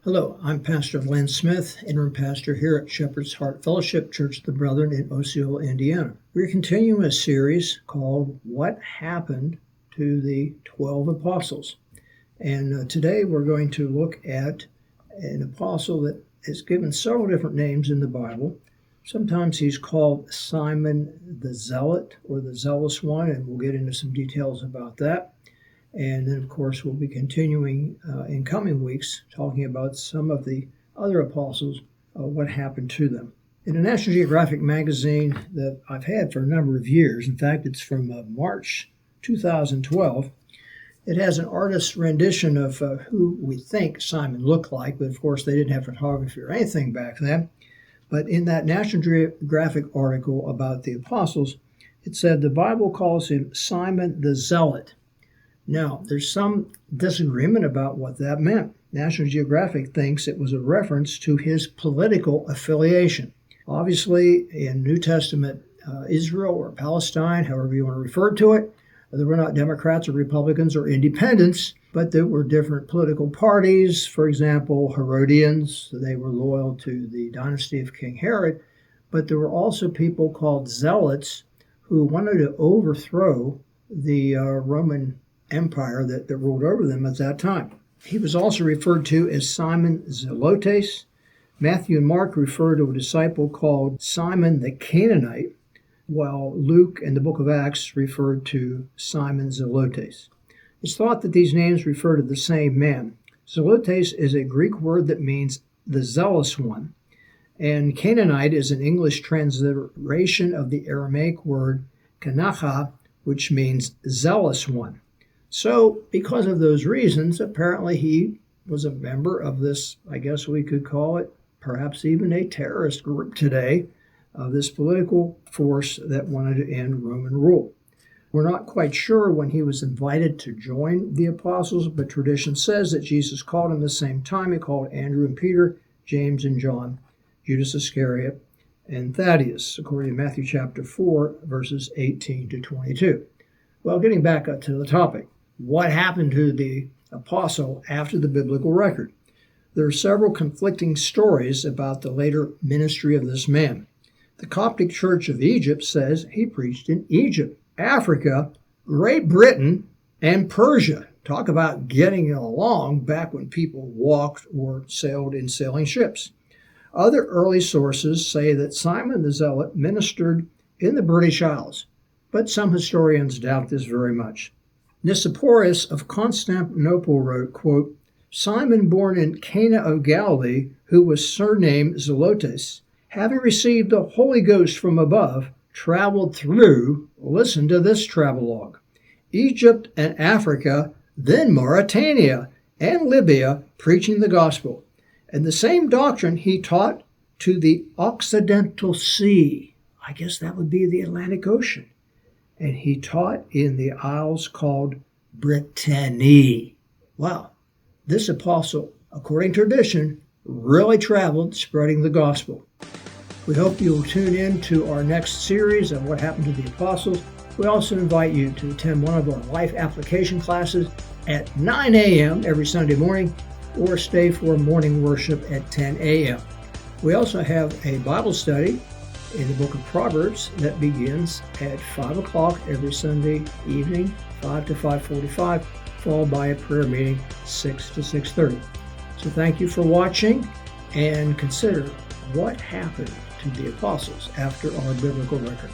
Hello, I'm Pastor Lynn Smith, interim pastor here at Shepherd's Heart Fellowship Church of the Brethren in Osceola, Indiana. We're continuing a series called What Happened to the 12 Apostles. And today we're going to look at an apostle that is given several different names in the Bible. Sometimes he's called Simon the Zealot or the Zealous One, and we'll get into some details about that. And then, of course, we'll be continuing in coming weeks talking about some of the other apostles, what happened to them. In a National Geographic magazine that I've had for a number of years, in fact, it's from March 2012, it has an artist's rendition of who we think Simon looked like, but of course they didn't have photography or anything back then. But in that National Geographic article about the apostles, it said the Bible calls him Simon the Zealot. Now, there's some disagreement about what that meant. National Geographic thinks it was a reference to his political affiliation. Obviously, in New Testament Israel or Palestine, however you want to refer to it, there were not Democrats or Republicans or independents, but there were different political parties. For example, Herodians, they were loyal to the dynasty of King Herod, but there were also people called Zealots who wanted to overthrow the Roman Empire that ruled over them at that time. He was also referred to as Simon Zelotes. Matthew and Mark refer to a disciple called Simon the Canaanite, while Luke and the book of Acts referred to Simon Zelotes. It's thought that these names refer to the same man. Zelotes is a Greek word that means the zealous one, and Canaanite is an English transliteration of the Aramaic word kanacha, which means zealous one. So, because of those reasons, apparently he was a member of this, I guess we could call it, perhaps even a terrorist group today, of this political force that wanted to end Roman rule. We're not quite sure when he was invited to join the apostles, but tradition says that Jesus called him the same time. He called Andrew and Peter, James and John, Judas Iscariot, and Thaddeus, according to Matthew chapter 4, verses 18 to 22. Well, getting back up to the topic. What happened to the apostle after the biblical record? There are several conflicting stories about the later ministry of this man. The Coptic Church of Egypt says he preached in Egypt, Africa, Great Britain, and Persia. Talk about getting along back when people walked or sailed in sailing ships. Other early sources say that Simon the Zealot ministered in the British Isles, but some historians doubt this very much. Nicephorus of Constantinople wrote, quote, Simon, born in Cana of Galilee, who was surnamed Zelotes, having received the Holy Ghost from above, traveled through, listen to this travelogue, Egypt and Africa, then Mauritania and Libya, preaching the gospel. And the same doctrine he taught to the Occidental Sea. I guess that would be the Atlantic Ocean. And he taught in the isles called Brittany. Wow, this apostle, according to tradition, really traveled spreading the gospel. We hope you'll tune in to our next series of What Happened to the Apostles. We also invite you to attend one of our life application classes at 9 a.m. every Sunday morning, or stay for morning worship at 10 a.m. We also have a Bible study in the book of Proverbs that begins at 5 o'clock every Sunday evening, 5 to 5:45, followed by a prayer meeting 6 to 6:30. So thank you for watching, and consider what happened to the apostles after our biblical record.